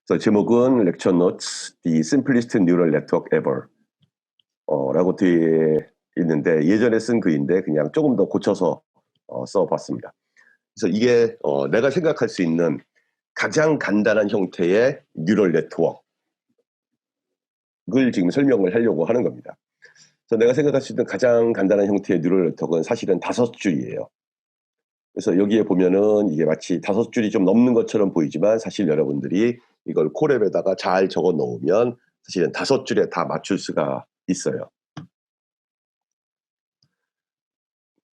그래서 제목은 lecture notes, the simplest neural network ever 라고 뒤에 있는데 예전에 쓴 글인데 그냥 조금 더 고쳐서 써봤습니다. 그래서 이게 내가 생각할 수 있는 가장 간단한 형태의 뉴럴 네트워크를 지금 설명을 하려고 하는 겁니다. 그래서 내가 생각할 수 있는 가장 간단한 형태의 뉴럴 네트워크는 사실은 5줄이에요. 그래서 여기에 보면은 이게 마치 5줄이 좀 넘는 것처럼 보이지만 사실 여러분들이 이걸 콜앱에다가 잘 적어 놓으면 사실은 5줄에 다 맞출 수가 있어요.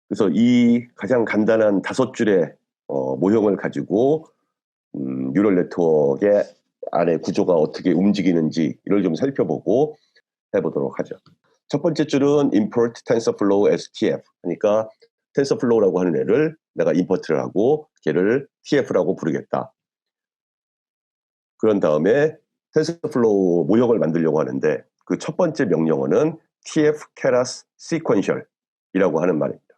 그래서 이 가장 간단한 5줄의 모형을 가지고 뉴럴 네트워크의 안에 구조가 어떻게 움직이는지 이걸 좀 살펴보고 해보도록 하죠. 첫 번째 줄은 import TensorFlow as TF. 그러니까 TensorFlow라고 하는 애를 내가 임포트를 하고 걔를 TF라고 부르겠다. 그런 다음에 TensorFlow 모형을 만들려고 하는데 그 첫 번째 명령어는 TF keras sequential이라고 하는 말입니다.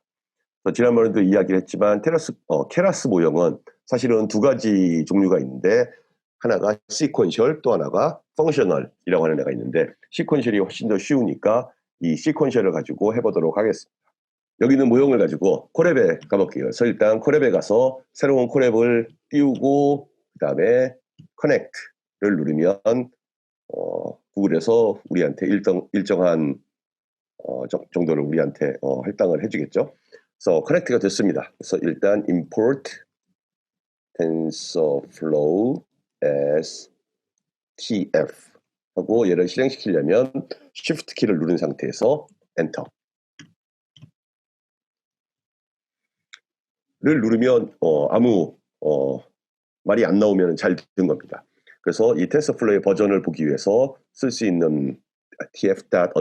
지난번에도 이야기를 했지만 keras 모형은 사실은 두 가지 종류가 있는데 하나가 sequential 또 하나가 functional이라고 하는 애가 있는데 sequential이 훨씬 더 쉬우니까 이 sequential을 가지고 해보도록 하겠습니다. 여기는 모형을 가지고 콜앱에 가볼게요. 그래서 일단 콜앱에 가서 새로운 콜앱을 띄우고 그 다음에 connect를 누르면 구글에서 우리한테 일정한 정도를 우리한테 할당을 해주겠죠. 그래서 connect가 됐습니다. 그래서 일단 import TensorFlow as TF 하고 얘를 실행시키려면 Shift 키를 누른 상태에서 Enter 를 누르면 아무 말이 안 나오면 잘 된 겁니다. 그래서 이 TensorFlow의 버전을 보기 위해서 쓸 수 있는 tf.__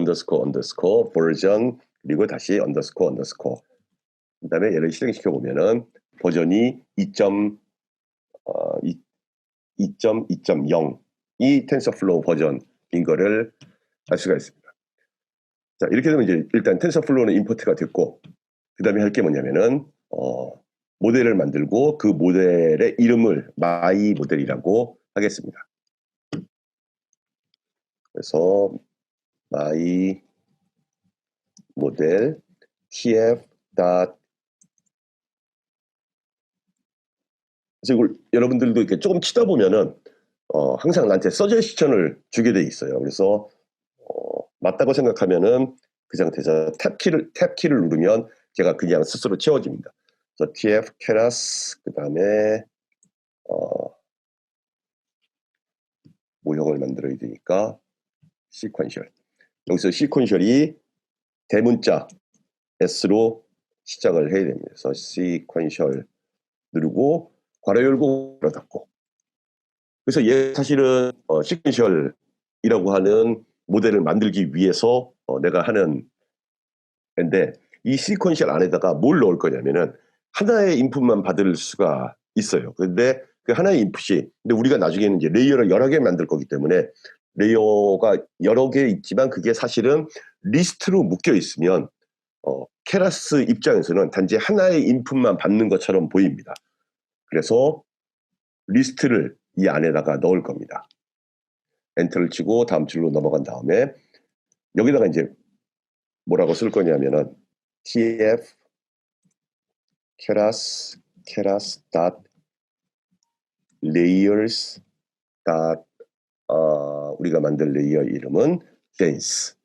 버전 그리고 다시 __. 그 다음에 얘를 실행시켜 보면은 버전이 2.2.0이 TensorFlow 버전인 거를 알 수가 있습니다. 자, 이렇게 되면 이제 일단 TensorFlow는 임포트가 됐고 그 다음에 할 게 뭐냐면은 모델을 만들고 그 모델의 이름을 my 모델이라고 하겠습니다. 그래서 my 모델 tf. 그래서 이걸 여러분들도 이렇게 조금 치다 보면은 항상 나한테 서제스션을 주게 돼 있어요. 그래서 맞다고 생각하면은 그 상태에서 탭 키를 누르면 제가 그냥 스스로 채워집니다. 그래서 tf keras 그 다음에 모형을 만들어야 되니까 sequential. 여기서 sequential이 대문자 S로 시작을 해야 됩니다. 그래서 sequential 누르고 괄호 열고 괄호 닫고. 그래서 얘 사실은 sequential이라고 하는 모델을 만들기 위해서 내가 하는 인데 이 sequential 안에다가 뭘 넣을 거냐면은 하나의 인풋만 받을 수가 있어요. 그런데 그 하나의 인풋이 근데 우리가 나중에는 이제 레이어를 여러 개 만들 거기 때문에 레이어가 여러 개 있지만 그게 사실은 리스트로 묶여 있으면 케라스 입장에서는 단지 하나의 인풋만 받는 것처럼 보입니다. 그래서 리스트를 이 안에다가 넣을 겁니다. 엔터를 치고 다음 줄로 넘어간 다음에 여기다가 이제 뭐라고 쓸 거냐면은 tf keras layers 우리가 만들 레이어 이름은 dense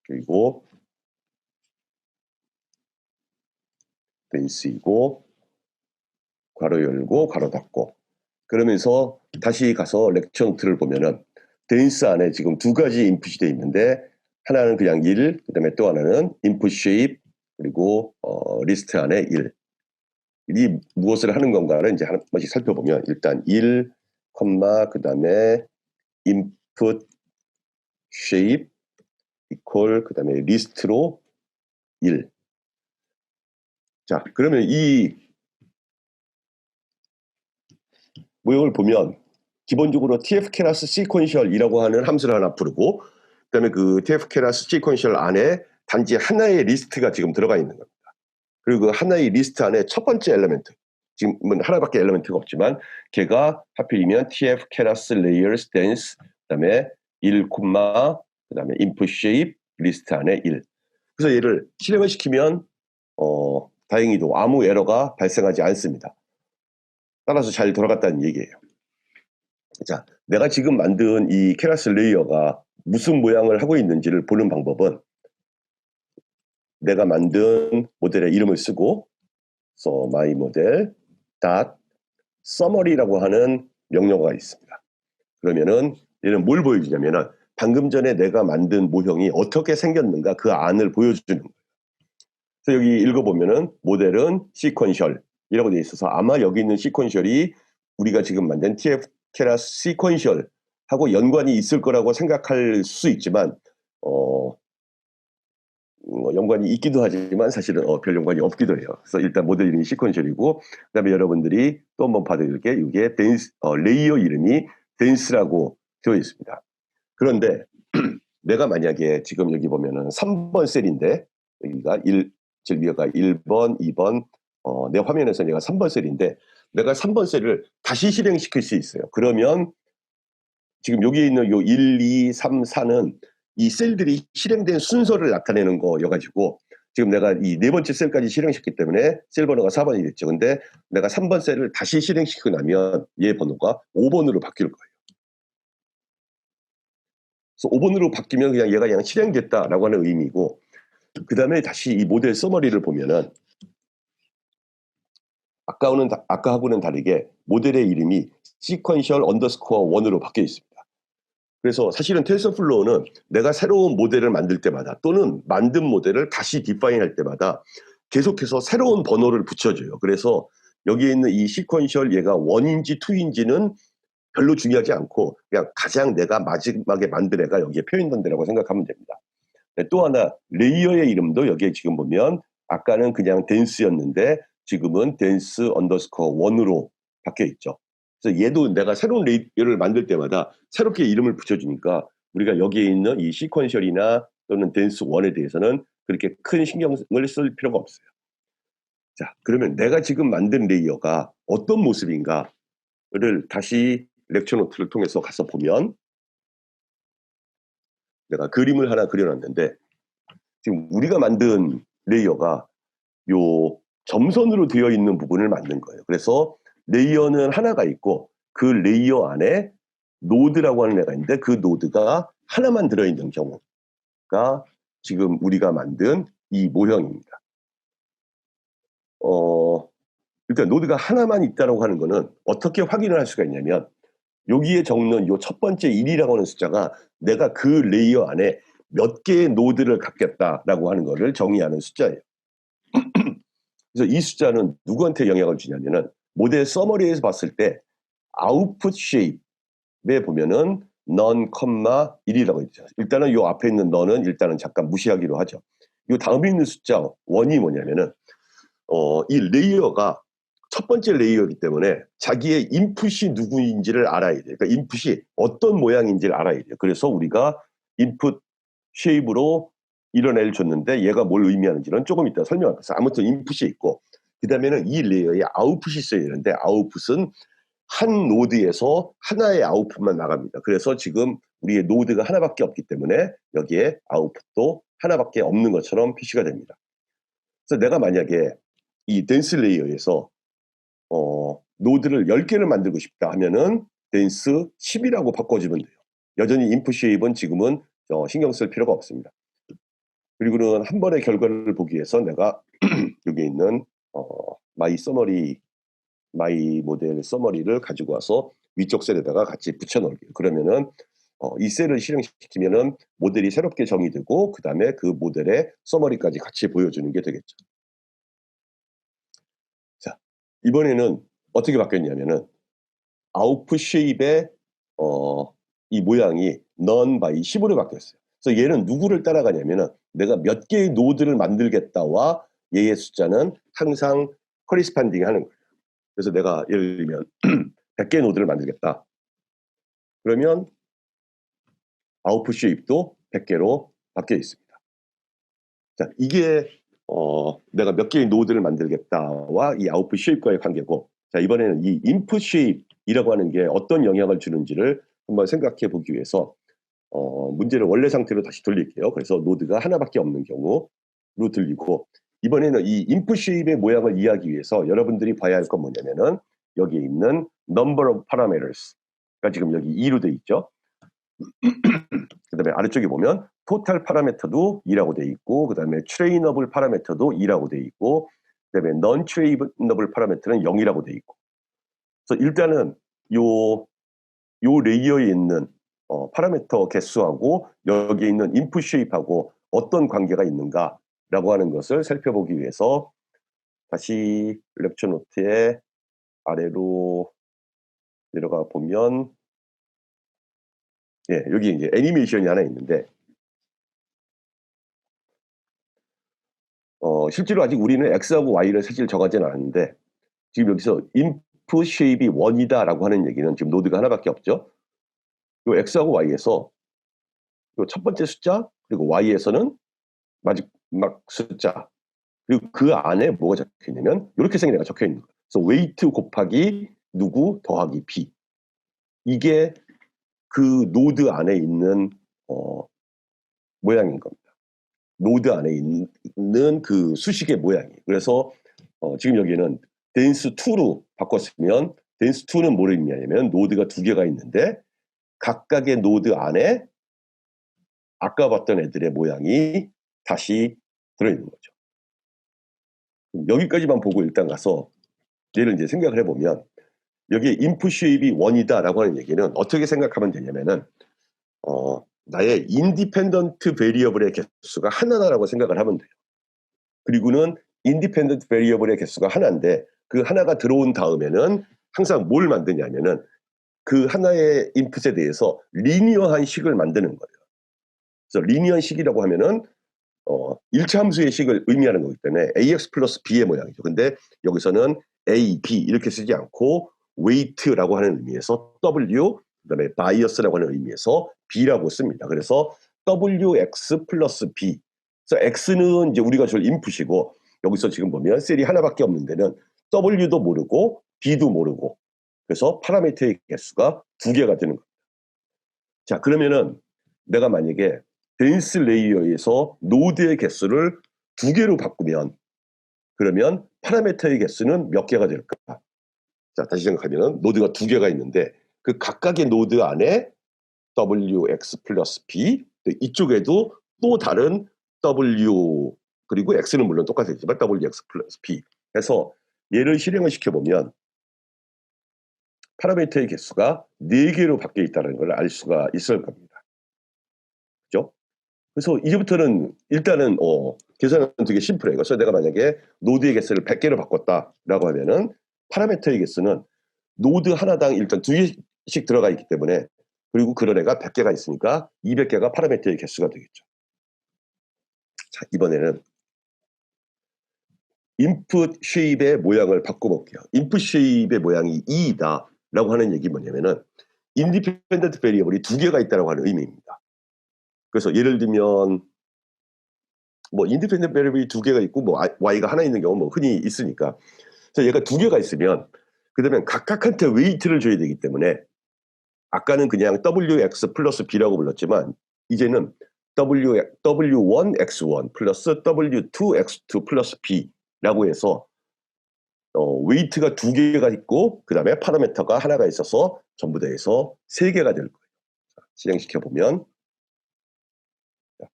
그리고 dense이고 괄호 열고 괄호 닫고 그러면서 다시 가서 렉처 노트를 보면은 dense 안에 지금 두 가지 인풋이 되어 있는데 하나는 그냥 1, 그 다음에 또 하나는 input shape 그리고 리스트 안에 1. 이 무엇을 하는 건가를 이제 한 번씩 살펴보면 일단 1, 그 다음에 input shape equal 그 다음에 리스트로 1. 자, 그러면 이 모형을 보면 기본적으로 tf-keras sequential이라고 하는 함수를 하나 부르고 그 다음에 그 tf-keras sequential 안에 단지 하나의 리스트가 지금 들어가 있는 겁니다. 그리고 그 하나의 리스트 안에 첫 번째 엘리멘트 지금은 하나밖에 엘리먼트가 없지만 걔가 하필이면 tf keras layers dense 그다음에 1, 그다음에 input shape 리스트 안에 1. 그래서 얘를 실행을 시키면 다행히도 아무 에러가 발생하지 않습니다. 따라서 잘 돌아갔다는 얘기예요. 자, 내가 지금 만든 이 케라스 레이어가 무슨 모양을 하고 있는지를 보는 방법은 내가 만든 모델의 이름을 쓰고 so my model dot summary라고 하는 명령어가 있습니다. 그러면은 얘는 뭘 보여주냐면은 방금 전에 내가 만든 모형이 어떻게 생겼는가 그 안을 보여주는 거예요. 그래서 여기 읽어보면은 모델은 시퀀셜이라고 되어 있어서 아마 여기 있는 시퀀셜이 우리가 지금 만든 TF 케라스 시퀀셜하고 연관이 있을 거라고 생각할 수 있지만 연관이 있기도 하지만 사실은 별 연관이 없기도 해요. 그래서 일단 모델 이름이 시퀀셜이고 그다음에 여러분들이 또 한번 봐드릴 게 이게 댄스, 레이어 이름이 댄스라고 되어 있습니다. 그런데 내가 만약에 지금 여기 보면은 3번 셀인데 여기가 여기가 1번, 2번 내 화면에서 내가 3번 셀인데 내가 3번 셀을 다시 실행시킬 수 있어요. 그러면 지금 여기에 있는 요 1, 2, 3, 4는 이 셀들이 실행된 순서를 나타내는 거여가지고 지금 내가 이 네 번째 셀까지 실행시켰기 때문에 셀 번호가 4번이 됐죠. 근데 내가 3번 셀을 다시 실행시키고 나면 얘 번호가 5번으로 바뀔 거예요. 그래서 5번으로 바뀌면 그냥 얘가 그냥 실행됐다라고 하는 의미고 그 다음에 다시 이 모델 서머리를 보면은 아까하고는 다르게 모델의 이름이 sequential underscore 1으로 바뀌어 있습니다. 그래서 사실은 텐서플로우는 내가 새로운 모델을 만들 때마다 또는 만든 모델을 다시 디파인 할 때마다 계속해서 새로운 번호를 붙여줘요. 그래서 여기에 있는 이 시퀀셜 얘가 1인지 2인지는 별로 중요하지 않고 그냥 가장 내가 마지막에 만든 애가 여기에 표현된 데라고 생각하면 됩니다. 네, 또 하나 레이어의 이름도 여기에 지금 보면 아까는 그냥 댄스였는데 지금은 댄스 언더스코어 1으로 바뀌어 있죠. 그래서 얘도 내가 새로운 레이어를 만들 때마다 새롭게 이름을 붙여주니까 우리가 여기에 있는 이 시퀀셜이나 또는 댄스 1에 대해서는 그렇게 큰 신경을 쓸 필요가 없어요. 자, 그러면 내가 지금 만든 레이어가 어떤 모습인가를 다시 렉처 노트를 통해서 가서 보면 내가 그림을 하나 그려놨는데 지금 우리가 만든 레이어가 요 점선으로 되어 있는 부분을 만든 거예요. 그래서 레이어는 하나가 있고 그 레이어 안에 노드라고 하는 애가 있는데 그 노드가 하나만 들어있는 경우가 지금 우리가 만든 이 모형입니다. 일단 노드가 하나만 있다고 하는 거는 어떻게 확인을 할 수가 있냐면 여기에 적는 요 첫 번째 1이라고 하는 숫자가 내가 그 레이어 안에 몇 개의 노드를 갖겠다라고 하는 거를 정의하는 숫자예요. 그래서 이 숫자는 누구한테 영향을 주냐면은 모델 서머리에서 봤을 때 아웃풋 쉐입에 보면은 none, 1이라고 있죠. 일단은 요 앞에 있는 none은 일단은 잠깐 무시하기로 하죠. 요 다음에 있는 숫자 1이 뭐냐면은 이 레이어가 첫 번째 레이어이기 때문에 자기의 인풋이 누구인지를 알아야 돼요. 그러니까 인풋이 어떤 모양인지를 알아야 돼요. 그래서 우리가 인풋 쉐입으로 이런 애를 줬는데 얘가 뭘 의미하는지는 조금 이따 설명할게요. 아무튼 인풋이 있고 그 다음에는 이 레이어에 아웃풋이 있어야 되는데 아웃풋은 한 노드에서 하나의 아웃풋만 나갑니다. 그래서 지금 우리의 노드가 하나밖에 없기 때문에 여기에 아웃풋도 하나밖에 없는 것처럼 표시가 됩니다. 그래서 내가 만약에 이 댄스 레이어에서 노드를 10개를 만들고 싶다 하면은 댄스 10이라고 바꿔주면 돼요. 여전히 인풋 쉐입은 지금은 신경 쓸 필요가 없습니다. 그리고는 한 번의 결과를 보기 위해서 내가 여기 있는 마이 모델 서머리를 가지고 와서 위쪽 셀에다가 같이 붙여놓을게요. 그러면은 이 셀을 실행시키면은 모델이 새롭게 정의되고 그 다음에 그 모델의 서머리까지 같이 보여주는 게 되겠죠. 자, 이번에는 어떻게 바뀌었냐면은 아웃풋 쉐입의 이 모양이 none by 10으로 바뀌었어요. 그래서 얘는 누구를 따라가냐면은 내가 몇 개의 노드를 만들겠다와 얘의 숫자는 항상 커리스판딩 하는 거예요. 그래서 내가 예를 들면 100개의 노드를 만들겠다. 그러면 아웃풋 쉐입도 100개로 바뀌어 있습니다. 자, 이게 내가 몇 개의 노드를 만들겠다와 이 아웃풋 쉐입과의 관계고 자, 이번에는 이 input shape이라고 하는 게 어떤 영향을 주는지를 한번 생각해 보기 위해서 문제를 원래 상태로 다시 돌릴게요. 그래서 노드가 하나밖에 없는 경우로 들리고, 이번에는 이 input shape의 모양을 이해하기 위해서 여러분들이 봐야 할 건 뭐냐면은 여기에 있는 number of parameters가 지금 여기 2로 돼 있죠. 그 다음에 아래쪽에 보면 토탈 파라미터도 2라고 돼 있고, 그 다음에 트레이너블 파라미터도 2라고 돼 있고, 그 다음에 넌 트레이너블 파라미터는 0이라고 돼 있고. 그래서 일단은 요 레이어에 있는 파라미터 개수하고 여기에 있는 인풋 쉐입하고 어떤 관계가 있는가라고 하는 것을 살펴보기 위해서 다시 렉처 노트의 아래로 내려가 보면, 예, 여기 이제 애니메이션이 하나 있는데, 실제로 아직 우리는 X하고 Y를 사실 정하지는 않았는데, 지금 여기서 input shape이 1이다라고 하는 얘기는 지금 노드가 하나밖에 없죠. 요 X하고 Y에서 요 첫 번째 숫자, 그리고 Y에서는 마지막 숫자, 그리고 그 안에 뭐가 적혀 있냐면 이렇게 생긴 애가 적혀 있는 거예요. 그래서 웨이트 곱하기 누구 더하기 b, 이게 그 노드 안에 있는 모양인 겁니다. 노드 안에 있는 그 수식의 모양이. 그래서 지금 여기는 dense2로 바꿨으면 dense2는 뭘 의미하냐면 노드가 두 개가 있는데 각각의 노드 안에 아까 봤던 애들의 모양이 다시 들어있는 거죠. 여기까지만 보고 일단 가서 얘를 이제 생각을 해보면, 여기에 input shape이 1이다라고 하는 얘기는 어떻게 생각하면 되냐면은 나의 independent variable의 개수가 하나다라고 생각을 하면 돼요. 그리고는 independent variable의 개수가 하나인데 그 하나가 들어온 다음에는 항상 뭘 만드냐면은 그 하나의 인풋에 대해서 리니어한 식을 만드는 거예요. 그래서 리니어한 식이라고 하면은 1차 함수의 식을 의미하는 거기 때문에 ax 플러스 b의 모양이죠. 근데 여기서는 a, b 이렇게 쓰지 않고 weight라고 하는 의미에서 w, 그다음에 bias라고 하는 의미에서 b라고 씁니다. 그래서 wx 플러스 b. 그래서 x는 이제 우리가 줄 인풋이고, 여기서 지금 보면 셀이 하나밖에 없는 데는 w도 모르고 b도 모르고, 그래서 파라미터의 개수가 두 개가 되는 겁니다. 자, 그러면은 내가 만약에 덴스 레이어에서 노드의 개수를 두 개로 바꾸면 그러면 파라미터의 개수는 몇 개가 될까? 자, 다시 생각하면 노드가 두 개가 있는데 그 각각의 노드 안에 wx 플러스 b, 이쪽에도 또 다른 w, 그리고 x는 물론 똑같겠지만 wx 플러스 b 해서 얘를 실행을 시켜보면 파라미터의 개수가 4개로 바뀌어 있다는 걸 알 수가 있을 겁니다. 그죠? 그래서 이제부터는 일단은 계산은 되게 심플해요. 그래서 내가 만약에 노드의 개수를 100개로 바꿨다라고 하면은 파라미터의 개수는 노드 하나당 일단 2개씩 들어가 있기 때문에, 그리고 그런 애가 100개가 있으니까 200개가 파라미터의 개수가 되겠죠. 자, 이번에는 인풋 쉐입의 모양을 바꿔볼게요. 인풋 쉐입의 모양이 2이다라고 하는 얘기 뭐냐면은 인디펜던트 베리어블이 두 개가 있다라고 하는 의미입니다. 그래서 예를 들면 뭐 인디펜던트 베리어블이 두 개가 있고 뭐 y가 하나 있는 경우 뭐 흔히 있으니까, 그래서 얘가 두 개가 있으면 그다음에 각각한테 웨이트를 줘야 되기 때문에 아까는 그냥 wx 플러스 b라고 불렀지만 이제는 w1x1 플러스 w2x2 플러스 b라고 해서 웨이트가 두 개가 있고 그 다음에 파라미터가 하나가 있어서 전부 다 해서 세 개가 될 거예요. 실행시켜보면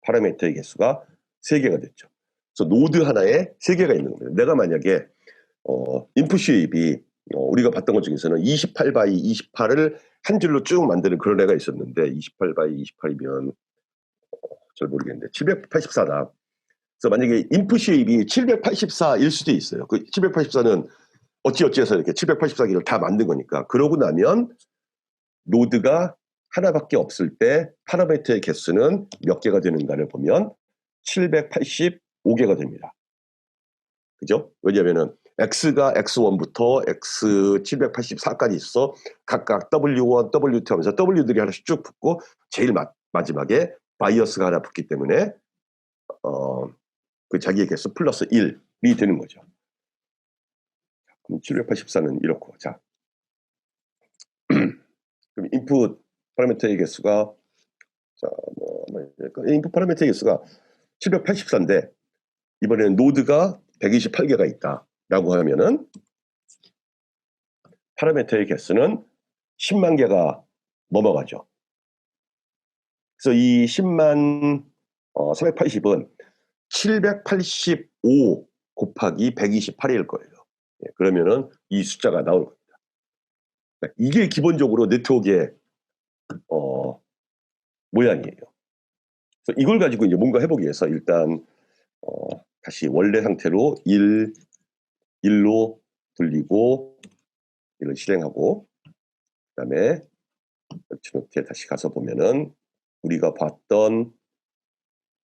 파라미터의 개수가 세 개가 됐죠. 그래서 노드 하나에 세 개가 있는 겁니다. 내가 만약에 인풋 쉐입이 우리가 봤던 것 중에서는 28 x 28을 한 줄로 쭉 만드는 그런 애가 있었는데 28 x 28이면 잘 모르겠는데 784다. 그래서 만약에 인풋 쉐입이 784일 수도 있어요. 그 784는 어찌어찌해서 이렇게 784개를 다 만든 거니까. 그러고 나면 노드가 하나밖에 없을 때 파라미터의 개수는 몇 개가 되는가를 보면 785개가 됩니다. 그죠? 왜냐면은 x가 x1부터 x784까지 있어 각각 w1, w2 하면서 w들이 하나씩 쭉 붙고 제일 마지막에 바이어스가 하나 붙기 때문에 그 자기의 개수 플러스 1이 되는 거죠. 784는 이렇고, 자, 그럼 인풋 파라미터의 개수가, 자, 인풋 파라미터의 개수가 784인데 이번에는 노드가 128개가 있다라고 하면은 파라미터의 개수는 10만 개가 넘어가죠. 그래서 이 10만 380은 785 곱하기 128일 거예요. 예, 그러면은 이 숫자가 나올 겁니다. 이게 기본적으로 네트워크의 모양이에요. 그래서 이걸 가지고 이제 뭔가 해보기 위해서 일단 다시 원래 상태로 1로 돌리고 이걸 실행하고, 그 다음에 웹노트에 다시 가서 보면은 우리가 봤던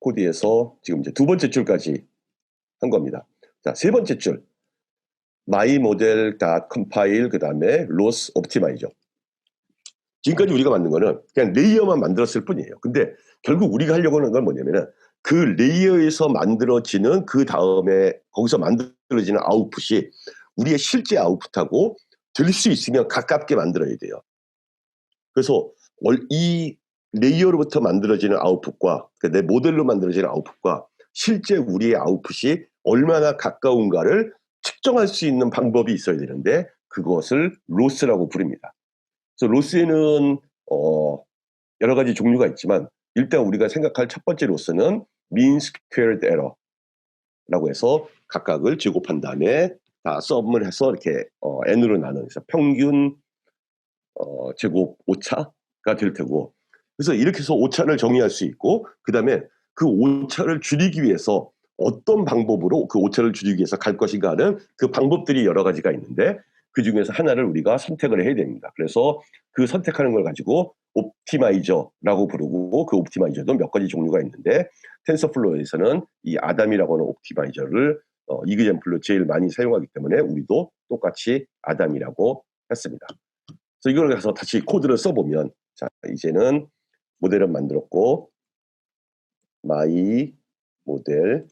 코드에서 지금 이제 두 번째 줄까지 한 겁니다. 자, 세 번째 줄 myModel.compile 그 다음에 loss optimizer. 지금까지 우리가 만든 거는 그냥 레이어만 만들었을 뿐이에요. 근데 결국 우리가 하려고 하는 건 뭐냐면은 그 레이어에서 만들어지는 그 다음에 거기서 만들어지는 아웃풋이 우리의 실제 아웃풋하고 될 수 있으면 가깝게 만들어야 돼요. 그래서 이 레이어로부터 만들어지는 아웃풋과 내 모델로 만들어지는 아웃풋과 실제 우리의 아웃풋이 얼마나 가까운가를 측정할 수 있는 방법이 있어야 되는데 그것을 로스라고 부릅니다. 그래서 로스에는 여러 가지 종류가 있지만 일단 우리가 생각할 첫 번째 로스는 mean squared error라고 해서 각각을 제곱한 다음에 다 썸을 해서 이렇게 n으로 나눠서 평균 제곱 오차가 될 테고, 그래서 이렇게 해서 오차를 정의할 수 있고, 그 다음에 그 오차를 줄이기 위해서 어떤 방법으로 그 오차를 줄이기 위해서 갈 것인가 하는 그 방법들이 여러 가지가 있는데 그 중에서 하나를 우리가 선택을 해야 됩니다. 그래서 그 선택하는 걸 가지고 옵티마이저라고 부르고, 그 옵티마이저도 몇 가지 종류가 있는데 텐서플로우에서는 이 아담이라고 하는 옵티마이저를 이그젬플로 제일 많이 사용하기 때문에 우리도 똑같이 아담이라고 했습니다. 그래서 이걸 가서 다시 코드를 써보면, 자, 이제는 모델을 만들었고, my 모델,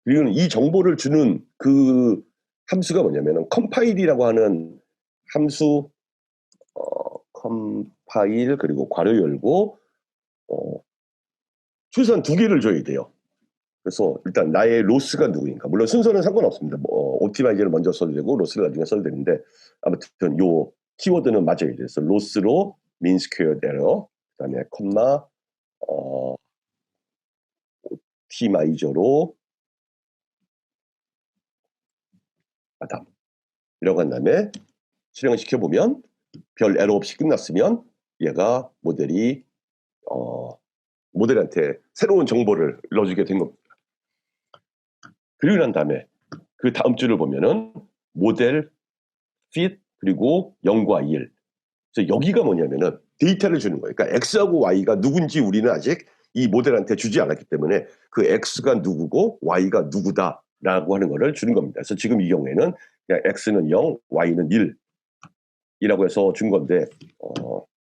그리고 이 정보를 주는 그 함수가 뭐냐면은 compile이라고 하는 함수, compile 그리고 괄호 열고 최소한 두 개를 줘야 돼요. 그래서 일단 나의 로스가 누구인가, 물론 순서는 상관없습니다. 옵티마이저를 먼저 써도 되고 로스를 나중에 써도 되는데 아무튼 요 키워드는 맞아야 돼요. 그래서 로스로 mean squared error, 그 다음에 콤마 옵티마이저로 아담 이라고 한 다음에 실행을 시켜보면 별 에러 없이 끝났으면 얘가 모델한테 새로운 정보를 넣어주게 된 겁니다. 그리고 난 다음에 그 다음 줄을 보면은 모델 fit 그리고 0과 1. 그래서 여기가 뭐냐면은 데이터를 주는 거예요. 그러니까 x하고 y가 누군지 우리는 아직 이 모델한테 주지 않았기 때문에 그 x가 누구고 y가 누구다라고 하는 거를 주는 겁니다. 그래서 지금 이 경우에는 그냥 x는 0, y는 1이라고 해서 준 건데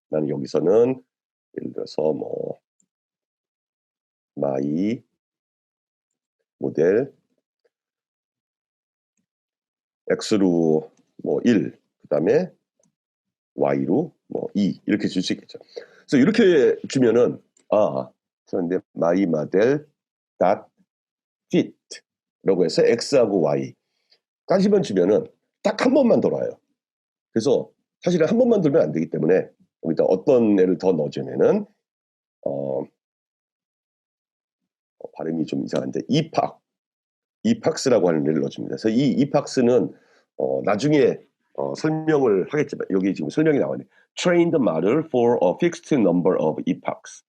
나는 여기서는 예를 들어서 my 모델 x로 1, 그 다음에 y로 2 이렇게 줄 수 있겠죠. 그래서 이렇게 주면은 그런데 my model dot fit라고 해서 x하고 y까지만 주면은 딱 한 번만 돌아요. 그래서 사실은 한 번만 돌면 안 되기 때문에 여기다 어떤 애를 더 넣어주면은 발음이 좀 이상한데 epax라고 하는 애를 넣어줍니다. 그래서 이 epax는 나중에 설명을 하겠지만 여기 지금 설명이 나왔네. Trained model for a fixed number of epochs.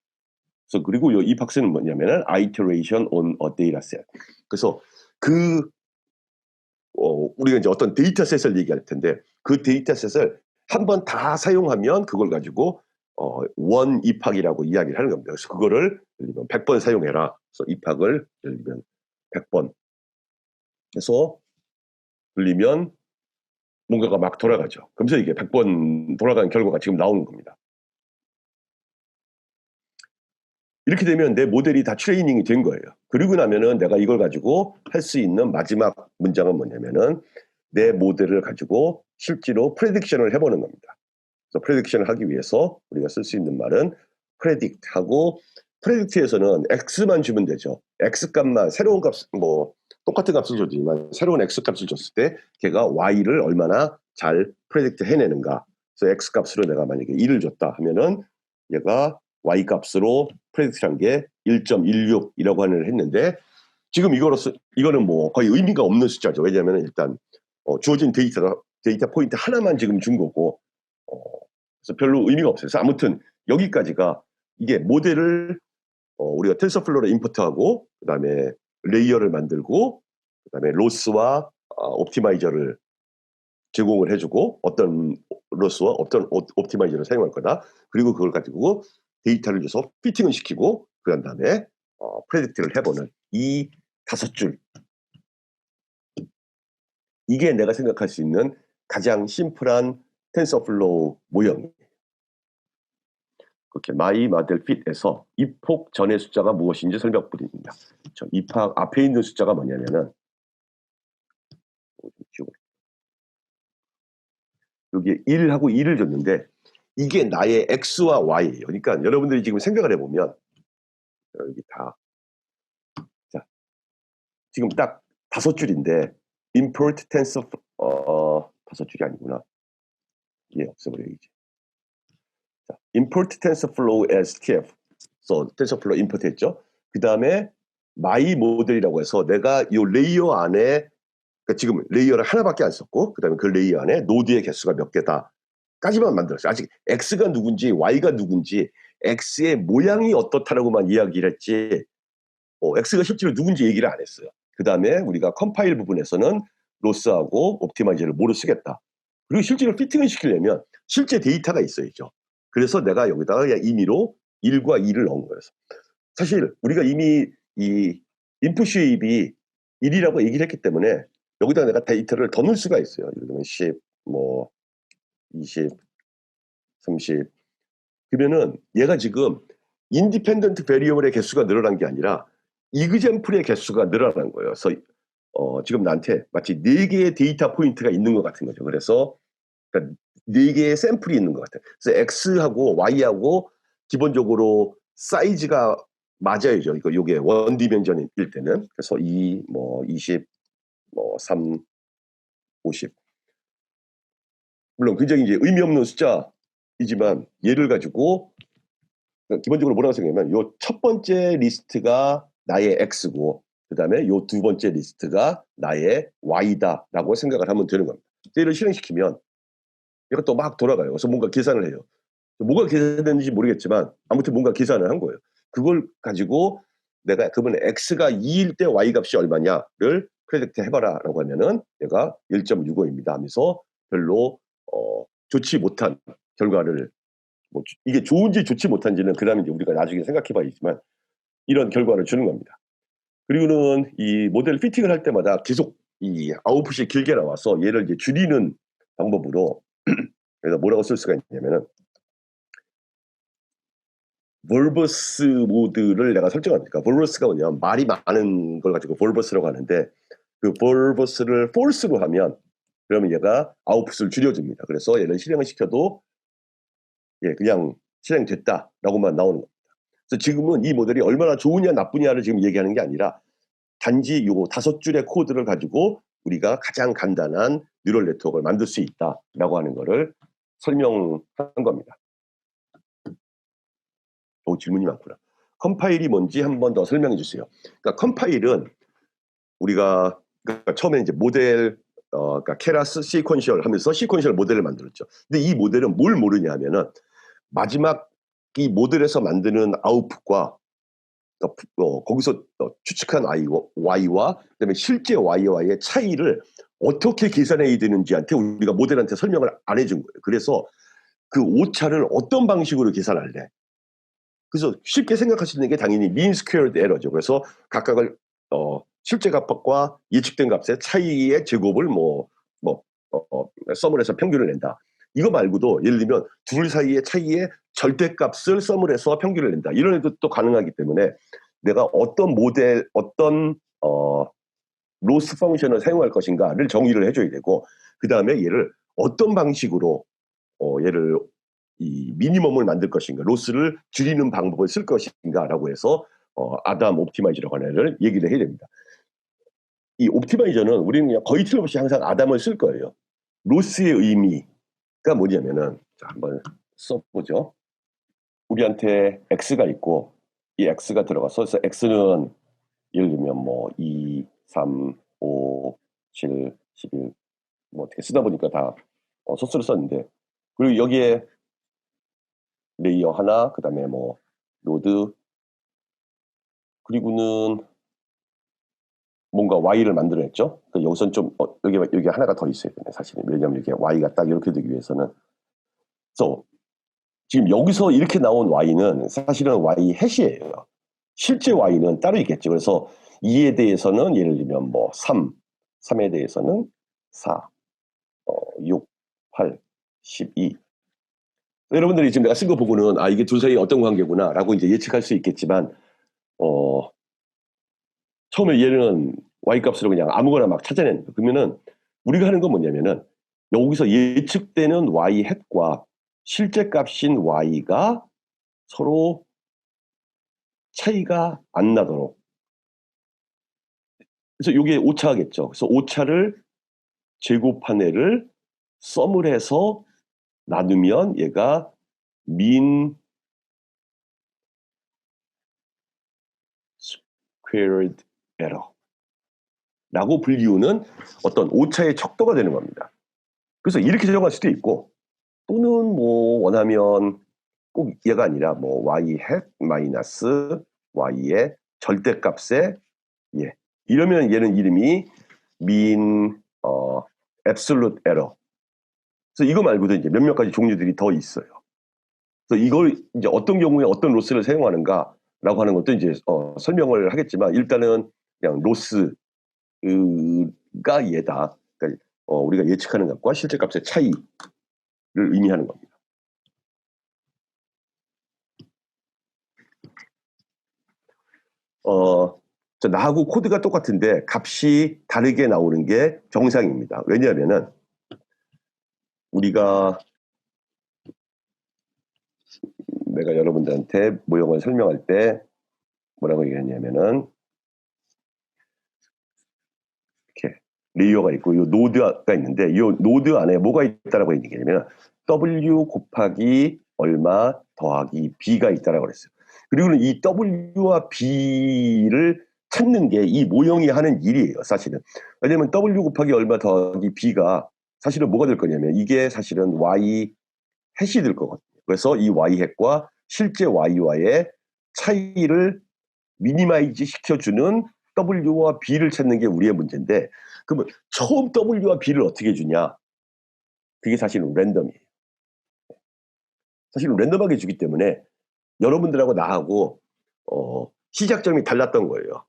그래서 그리고 이 epochs는 뭐냐면은 iteration on a dataset. 그래서 우리가 이제 어떤 데이터셋을 얘기할 텐데 그 데이터셋을 한번 다 사용하면 그걸 가지고 원 epoch이라고 이야기를 하는 겁니다. 그래서 그거를 예를 들면 100번 사용해라. 그래서 epoch을 예를 들면 100번 해서 돌리면 뭔가가 막 돌아가죠. 그러면서 이게 100번 돌아가는 결과가 지금 나오는 겁니다. 이렇게 되면 내 모델이 다 트레이닝이 된 거예요. 그리고 나면은 내가 이걸 가지고 할 수 있는 마지막 문장은 뭐냐면은 내 모델을 가지고 실제로 프레딕션을 해보는 겁니다. 그래서 프레딕션을 하기 위해서 우리가 쓸 수 있는 말은 predict하고, predict에서는 x만 주면 되죠. x 값만, 새로운 값, 뭐 똑같은 값을 줬지만 새로운 x 값을 줬을 때 걔가 y를 얼마나 잘 predict 해내는가. 그래서 x 값으로 내가 만약에 1을 줬다 하면은 얘가 y 값으로 predict한 게 1.16이라고 하는 했는데, 지금 이거는 뭐 거의 의미가 없는 숫자죠. 왜냐하면 일단 주어진 데이터 포인트 하나만 지금 준 거고, 그래서 별로 의미가 없어요. 그래서 아무튼 여기까지가 이게 모델을 우리가 텐서플로우로 임포트하고, 그다음에 레이어를 만들고, 그다음에 로스와 옵티마이저를 제공을 해주고, 어떤 로스와 어떤 옵티마이저를 사용할 거다. 그리고 그걸 가지고 데이터를 줘서 피팅을 시키고, 그런 다음에 프레딕트를 해보는 이 5줄. 이게 내가 생각할 수 있는 가장 심플한 텐서플로우 모형이에요. 그렇게 my model fit에서 입폭 전의 숫자가 무엇인지 설명드립니다. 입학 앞에 있는 숫자가 뭐냐면은 여기에 1하고 2를 줬는데 이게 나의 x와 y예요. 그러니까 여러분들이 지금 생각을 해보면 여기 다, 자, 지금 딱 5줄인데 import tensor 5줄이 아니구나. 예, 없애버려야지. 자, import tensorflow as tf. 그래서 tensorflow import 했죠. 그 다음에 my 모델이라고 해서 내가 이 레이어 안에, 그러니까 지금 레이어를 하나밖에 안 썼고, 그 다음에 그 레이어 안에 노드의 개수가 몇 개다 까지만 만들었어요. 아직 x가 누군지 y가 누군지 x의 모양이 어떻다라고만 이야기를 했지 x가 실제로 누군지 얘기를 안 했어요. 그 다음에 우리가 컴파일 부분에서는 로스하고 옵티마이저를 뭐로 쓰겠다. 그리고 실제로 피팅을 시키려면 실제 데이터가 있어야죠. 그래서 내가 여기다가 그냥 임의로 1과 2를 넣은 거예요. 사실 우리가 이미 이 인풋 쉐입이 1이라고 얘기를 했기 때문에 여기다 내가 데이터를 더 넣을 수가 있어요. 예를 들면 10, 뭐 20, 30. 그러면은 얘가 지금 인디펜던트 베리어블의 개수가 늘어난 게 아니라 이그젠플의 개수가 늘어난 거예요. 그래서 지금 나한테 마치 4개의 데이터 포인트가 있는 것 같은 거죠. 그래서 그러니까 4개의 샘플이 있는 것 같아요. 그래서 X하고 Y하고 기본적으로 사이즈가 맞아야죠. 요게 원 디멘전일 때는. 그래서 2, 뭐 20, 뭐 3, 50. 물론 굉장히 이제 의미 없는 숫자이지만 얘를 가지고 기본적으로 뭐라고 생각하면 요 첫 번째 리스트가 나의 X고, 그 다음에 요 두 번째 리스트가 나의 Y다라고 생각을 하면 되는 겁니다. 얘를 실행시키면 얘가 또 막 돌아가요. 그래서 뭔가 계산을 해요. 뭐가 계산됐는지 모르겠지만 아무튼 뭔가 계산을 한 거예요. 그걸 가지고 내가 그러면 x가 2일 때 y 값이 얼마냐를 프레딕트 해봐라 라고 하면은 얘가 1.65입니다 하면서 별로 좋지 못한 결과를, 뭐 이게 좋은지 좋지 못한지는 그 다음에 이제 우리가 나중에 생각해 봐야지만 이런 결과를 주는 겁니다. 그리고는 이 모델 피팅을 할 때마다 계속 이 아웃풋이 길게 나와서 얘를 이제 줄이는 방법으로 그래서 뭐라고 쓸 수가 있냐면은 볼버스 모드를 내가 설정합니까? 볼버스가 뭐냐면 말이 많은 걸 가지고 볼버스라고 하는데, 그 볼버스를 false로 하면 그러면 얘가 아웃풋을 줄여줍니다. 그래서 얘는 실행을 시켜도 그냥 실행됐다라고만 나오는 겁니다. 그래서 지금은 이 모델이 얼마나 좋으냐 나쁘냐를 지금 얘기하는 게 아니라 단지 요 5줄의 코드를 가지고 우리가 가장 간단한 뉴럴 네트워크를 만들 수 있다라고 하는 거를 설명한 겁니다. 질문이 많구나. 컴파일이 뭔지 한 번 더 설명해 주세요. 그러니까 컴파일은 우리가 그러니까 처음에 이제 모델 그러니까 케라스 시퀀셜 하면서 시퀀셜 모델을 만들었죠. 근데 이 모델은 뭘 모르냐 하면은 마지막 이 모델에서 만드는 아웃풋과 거기서 추측한 y와 그다음에 실제 y와의 차이를 어떻게 계산해야 되는지한테 우리가 모델한테 설명을 안 해준 거예요. 그래서 그 오차를 어떤 방식으로 계산할래? 그래서 쉽게 생각할 수 있는 게 당연히 mean squared error죠. 그래서 각각을 실제 값과 예측된 값의 차이의 제곱을 썸을 해서 평균을 낸다. 이거 말고도 예를 들면 둘 사이의 차이의 절대값을 썸을 해서 평균을 낸다. 이런 애도 또 가능하기 때문에 내가 어떤 모델, 어떤 로스 펑션을 사용할 것인가를 정의를 해줘야 되고, 그 다음에 얘를 어떤 방식으로 얘를 이 미니멈을 만들 것인가, 로스를 줄이는 방법을 쓸 것인가라고 해서 아담 옵티마이저라고 하는 애를 얘기를 해야 됩니다. 이 옵티마이저는 우리는 그냥 거의 틀림없이 항상 아담을 쓸 거예요. 로스의 의미가 뭐냐면은, 자, 한번 써보죠. 우리한테 x가 있고 이 x가 들어가서, 그래서 x는 예를 들면 뭐 2, 3, 5, 7, 11 뭐 어떻게 쓰다 보니까 다 소스를 썼는데, 그리고 여기에 레이어 하나, 그 다음에 뭐 노드, 그리고는 뭔가 y를 만들어냈죠. 그러니까 여기선 좀 여기 하나가 더 있어야 되네 사실은. 왜냐하면 이게 y가 딱 이렇게 되기 위해서는. 그래서 지금 여기서 이렇게 나온 y는 사실은 y 해시예요. 실제 y는 따로 있겠죠. 그래서 2에 대해서는 예를 들면 뭐 3에 대해서는 4, 6, 8, 12. 여러분들이 지금 내가 쓴 거 보고는 아, 이게 둘 사이에 어떤 관계구나 라고 이제 예측할 수 있겠지만, 처음에 얘는 y값으로 그냥 아무거나 막 찾아내는 거. 그러면은 우리가 하는 건 뭐냐면은 여기서 예측되는 y 햇과 실제 값인 y가 서로 차이가 안 나도록, 그래서 이게 오차겠죠. 그래서 오차를 제곱한 애를 썸을 해서 나누면 얘가 mean squared error 라고 불리우는 어떤 오차의 척도가 되는 겁니다. 그래서 이렇게 적용할 수도 있고, 또는 뭐 원하면 꼭 얘가 아니라 뭐 y hat 마이너스 y의 절대값에 예, 이러면 얘는 이름이 mean absolute error. 그래서 이거 말고도 이제 몇몇 가지 종류들이 더 있어요. 그래서 이걸 이제 어떤 경우에 어떤 로스를 사용하는가라고 하는 것도 이제 설명을 하겠지만, 일단은 그냥 로스가 얘다. 그러니까 우리가 예측하는 값과 실제 값의 차이를 의미하는 겁니다. 나하고 코드가 똑같은데 값이 다르게 나오는 게 정상입니다. 왜냐하면은 내가 여러분들한테 모형을 설명할 때 뭐라고 얘기했냐면은, 이렇게 레이어가 있고 이 노드가 있는데, 이 노드 안에 뭐가 있다라고 얘기하냐면 W 곱하기 얼마 더하기 B가 있다라고 그랬어요. 그리고는 이 W와 B를 찾는 게 이 모형이 하는 일이에요, 사실은. 왜냐면 W 곱하기 얼마 더하기 B가 사실은 뭐가 될 거냐면, 이게 사실은 Y 해시 될 거거든요. 그래서 이 Y 핵과 실제 Y와의 차이를 미니마이즈 시켜주는 W와 B를 찾는 게 우리의 문제인데, 그러면 처음 W와 B를 어떻게 주냐? 그게 사실은 랜덤이에요. 사실은 랜덤하게 주기 때문에 여러분들하고 나하고 시작점이 달랐던 거예요.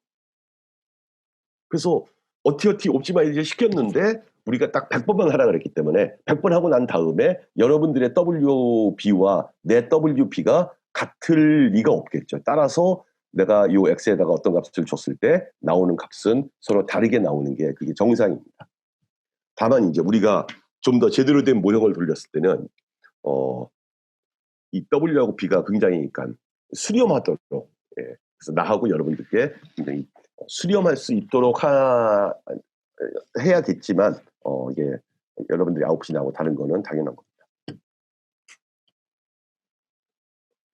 그래서 어떻게 옵티마이즈 시켰는데 우리가 딱 100번만 하라 그랬기 때문에 100번 하고 난 다음에 여러분들의 WB와 내 WB가 같을 리가 없겠죠. 따라서 내가 이 X에다가 어떤 값을 줬을 때 나오는 값은 서로 다르게 나오는 게 그게 정상입니다. 다만 이제 우리가 좀 더 제대로 된 모형을 돌렸을 때는 이 W하고 B가 굉장히 그러니까 수렴하도록, 예. 그래서 나하고 여러분들께 굉장히 수렴할 수 있도록 해야겠지만 이게 여러분들이 아웃풋이 나하고 다른 거는 당연한 겁니다.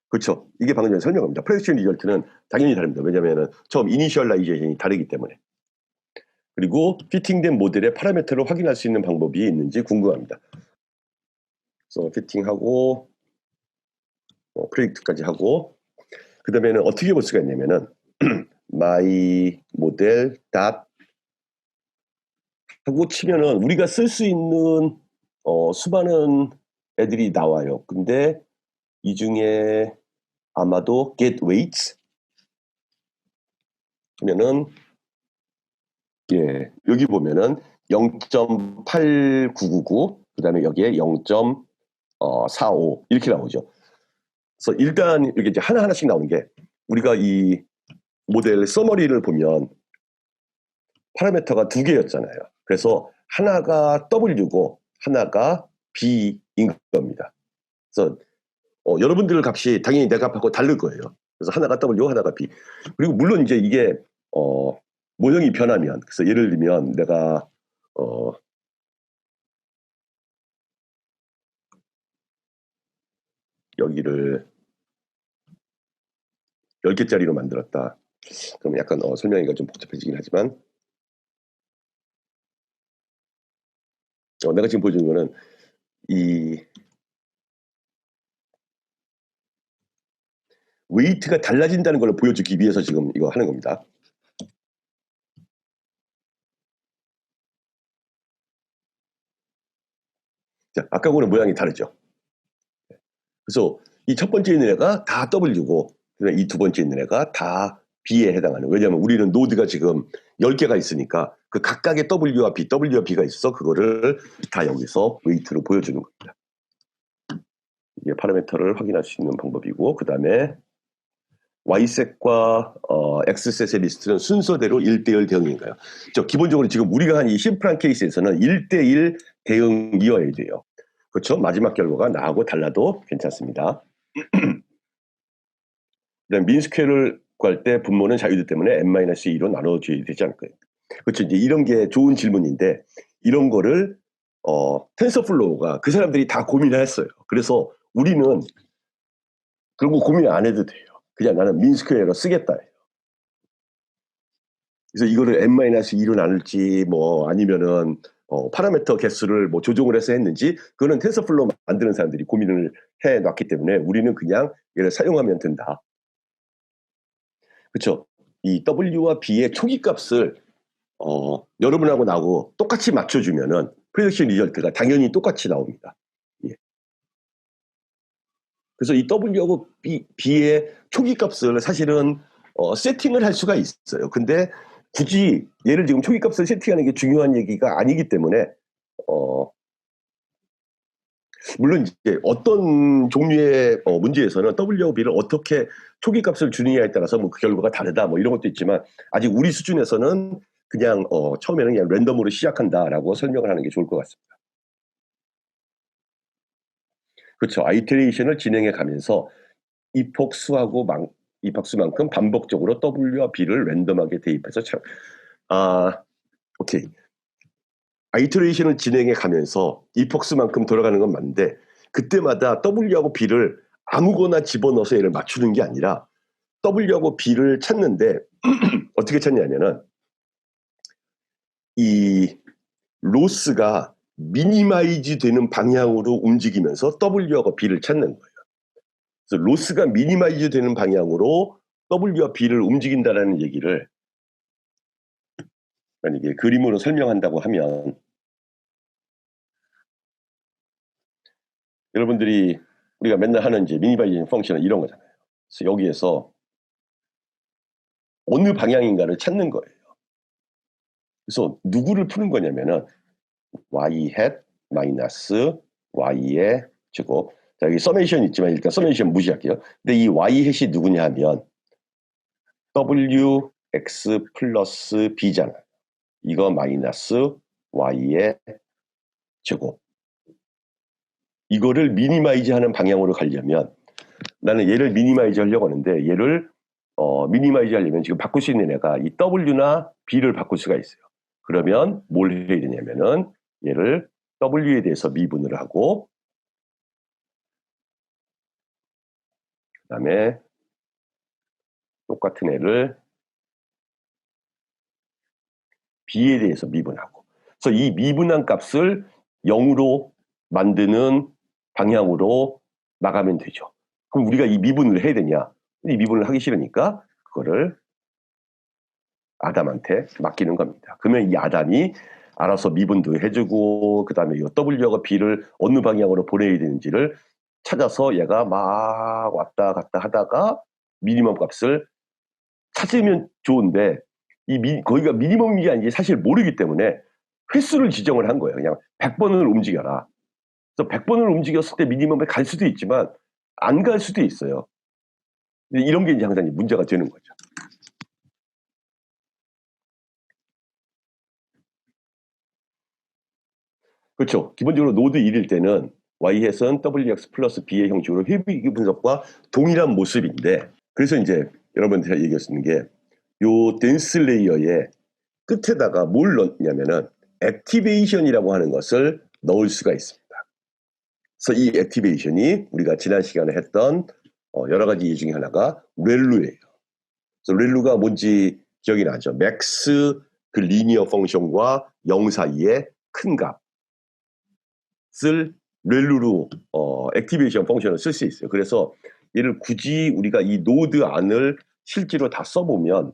그렇죠. 이게 방금 전에 설명합니다. 프레디ction 리절트는 당연히 다릅니다. 왜냐하면 처음 이니셜라이제이션이 다르기 때문에. 그리고 피팅된 모델의 파라미터를 확인할 수 있는 방법이 있는지 궁금합니다. 그래서 피팅하고 프레딕트까지 하고, 그 다음에는 어떻게 볼 수가 있냐면은 my model dot 하고 치면은 우리가 쓸 수 있는 수많은 애들이 나와요. 근데 이 중에 아마도 get weights 하면은 예, 여기 보면은 0.8999 그다음에 여기에 0.45 이렇게 나오죠. 그래서 일단 이렇게 이제 하나하나씩 나오는 게, 우리가 이 모델 서머리를 보면 파라미터가 두 개였잖아요. 그래서 하나가 W고 하나가 B인 겁니다. 그래서 여러분들 값이 당연히 내 값하고 다를 거예요. 그래서 하나가 W, 하나가 B. 그리고 물론 이제 이게 모형이 변하면, 그래서 예를 들면 내가 여기를 10개짜리로 만들었다. 그럼 약간 설명하기가 좀 복잡해지긴 하지만 내가 지금 보여주는 거는 이 웨이트가 달라진다는 걸 보여주기 위해서 지금 이거 하는 겁니다. 자, 아까하고는 모양이 다르죠. 그래서 이 첫 번째 있는 애가 다 W고 이 두 번째 있는 애가 다 B에 해당하는. 왜냐하면 우리는 노드가 지금 10개가 있으니까 그 각각의 W와 B가 있어서 그거를 다 여기서 웨이트로 보여주는 겁니다. 이게 파라미터를 확인할 수 있는 방법이고, 그 다음에 Y셋과 X셋의 리스트는 순서대로 1대1 대응인가요? 기본적으로 지금 우리가 한 이 심플한 케이스에서는 1대1 대응이어야 돼요. 그렇죠? 마지막 결과가 나하고 달라도 괜찮습니다. 그다음 민스퀘어를 구할 때 분모는 자유도 때문에 n-2로 나눠줘야 되지 않을까요? 그렇죠. 이제 이런 게 좋은 질문인데 이런 거를 텐서플로우가 그 사람들이 다 고민을 했어요. 그래서 우리는 그런 거 고민 안 해도 돼요. 그냥 나는 민스퀘어로 쓰겠다. 그래서 이거를 n-2로 나눌지 뭐 아니면은 파라미터 개수를 뭐 조정을 해서 했는지 그거는 텐서플로우 만드는 사람들이 고민을 해놨기 때문에 우리는 그냥 얘를 사용하면 된다. 그렇죠. 이 W와 B의 초기 값을 여러분하고 나하고 똑같이 맞춰주면은 프레딕션 리절트가 당연히 똑같이 나옵니다. 예. 그래서 이 W하고 B의 초기 값을 사실은 세팅을 할 수가 있어요. 근데 굳이 얘를 지금 초기 값을 세팅하는 게 중요한 얘기가 아니기 때문에 물론 이제 어떤 종류의 문제에서는 W하고 B를 어떻게 초기 값을 주느냐에 따라서 뭐 그 결과가 다르다 뭐 이런 것도 있지만 아직 우리 수준에서는 그냥 처음에는 그냥 랜덤으로 시작한다라고 설명을 하는 게 좋을 것 같습니다. 그렇죠. 아이테레이션을 진행해 가면서 이폭수만큼 반복적으로 W와 B를 랜덤하게 대입해서 오케이. 아이테레이션을 진행해 가면서 이폭스만큼 돌아가는 건 맞는데 그때마다 W하고 B를 아무거나 집어넣어서 얘를 맞추는 게 아니라 W하고 B를 찾는데 어떻게 찾냐면은 이 로스가 미니마이즈 되는 방향으로 움직이면서 W하고 B를 찾는 거예요. 그래서 로스가 미니마이즈 되는 방향으로 W와 B를 움직인다라는 얘기를 만약에 그림으로 설명한다고 하면 여러분들이 우리가 맨날 하는 이제 미니마이징 펑션은 이런 거잖아요. 그래서 여기에서 어느 방향인가를 찾는 거예요. 그래서 누구를 푸는 거냐면은 y hat 마이너스 y의 제곱. 자, 여기 서메이션 있지만 일단 서메이션 무시할게요. 근데 이 y hat이 누구냐 하면 wx 플러스 b잖아요. 이거 마이너스 y의 제곱. 이거를 미니마이즈 하는 방향으로 가려면 나는 얘를 미니마이즈 하려고 하는데 얘를 미니마이즈 하려면 지금 바꿀 수 있는 애가 이 W나 B를 바꿀 수가 있어요. 그러면 뭘 해야 되냐면은 얘를 W에 대해서 미분을 하고 그 다음에 똑같은 애를 B에 대해서 미분하고 그래서 이 미분한 값을 0으로 만드는 방향으로 나가면 되죠. 그럼 우리가 이 미분을 해야 되냐? 이 미분을 하기 싫으니까 그거를 아담한테 맡기는 겁니다. 그러면 이 아담이 알아서 미분도 해주고 그 다음에 이 W하고 B를 어느 방향으로 보내야 되는지를 찾아서 얘가 막 왔다 갔다 하다가 미니멈 값을 찾으면 좋은데 거기가 미니멈인지 아닌지 사실 모르기 때문에 횟수를 지정을 한 거예요. 그냥 100번을 움직여라. 그래서 100번을 움직였을 때 미니멈에 갈 수도 있지만 안 갈 수도 있어요. 이런 게 이제 항상 문제가 되는 거죠. 그렇죠. 기본적으로 노드 1일 때는 y햇은 wx 플러스 b의 형식으로 회귀 분석과 동일한 모습인데, 그래서 이제 여러분한테 얘기했는 게 요 덴스 레이어의 끝에다가 뭘 넣냐면은 액티베이션이라고 하는 것을 넣을 수가 있습니다. 그래서 이 액티베이션이 우리가 지난 시간에 했던 여러 가지 예 중에 하나가 렐루예요. 그래서 렐루가 뭔지 기억이 나죠. 맥스 그 리니어 펑션과 0 사이의 큰 값을 렐루로 액티베이션 펑션을 쓸 수 있어요. 그래서 얘를 굳이 우리가 이 노드 안을 실제로 다 써보면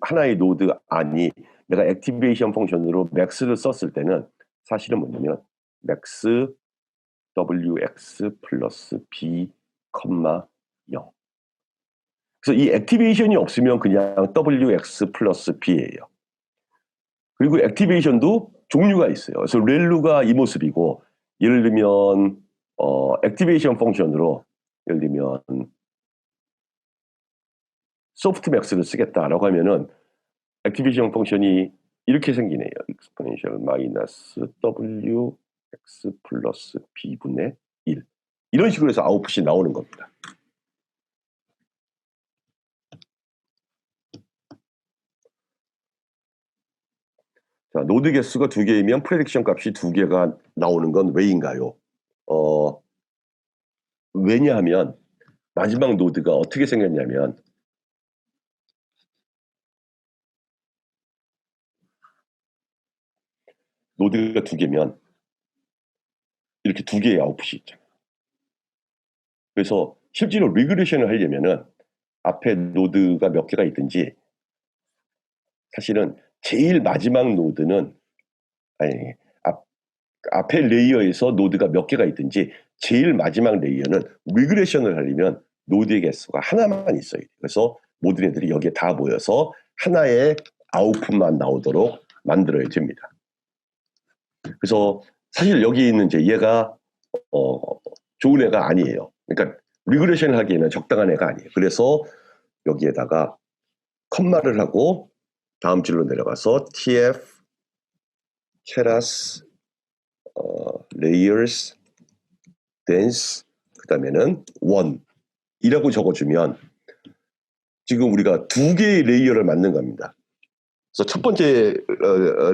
하나의 노드 안이 내가 액티베이션 펑션으로 맥스를 썼을 때는 사실은 뭐냐면 맥스 wx 플러스 b, 0. 그래서 이 액티베이션이 없으면 그냥 wx 플러스 b예요. 그리고 액티베이션도 종류가 있어요. 그래서 렐루가 이 모습이고, 예를 들면 액티베이션 펑션으로 예를 들면 소프트맥스를 쓰겠다라고 하면은 액티베이션 펑션이 이렇게 생기네요. exponential 마이너스 wx 플러스 b분의 1. 이런 식으로 해서 아웃풋이 나오는 겁니다. 자, 노드 개수가 2개이면 프레딕션 값이 2개가 나오는 건 왜인가요? 왜냐하면 마지막 노드가 어떻게 생겼냐면 노드가 2개면 이렇게 2개의 아웃풋이 있잖아요. 그래서 실제로 리그레션을 하려면은 앞에 노드가 몇 개가 있든지, 사실은 제일 마지막 노드는 앞에 레이어에서 노드가 몇 개가 있든지 제일 마지막 레이어는 리그레션을 하려면 노드의 개수가 하나만 있어야 돼요. 그래서 모든 애들이 여기에 다 모여서 하나의 아웃풋만 나오도록 만들어야 됩니다. 그래서 사실 여기 있는 이제 얘가 좋은 애가 아니에요. 그러니까 리그레션을 하기에는 적당한 애가 아니에요. 그래서 여기에다가 컴마를 하고 다음 줄로 내려가서 tf keras layers dense 그 다음에는 1이라고 적어주면 지금 우리가 2개의 레이어를 만든 겁니다. 그래서 첫 번째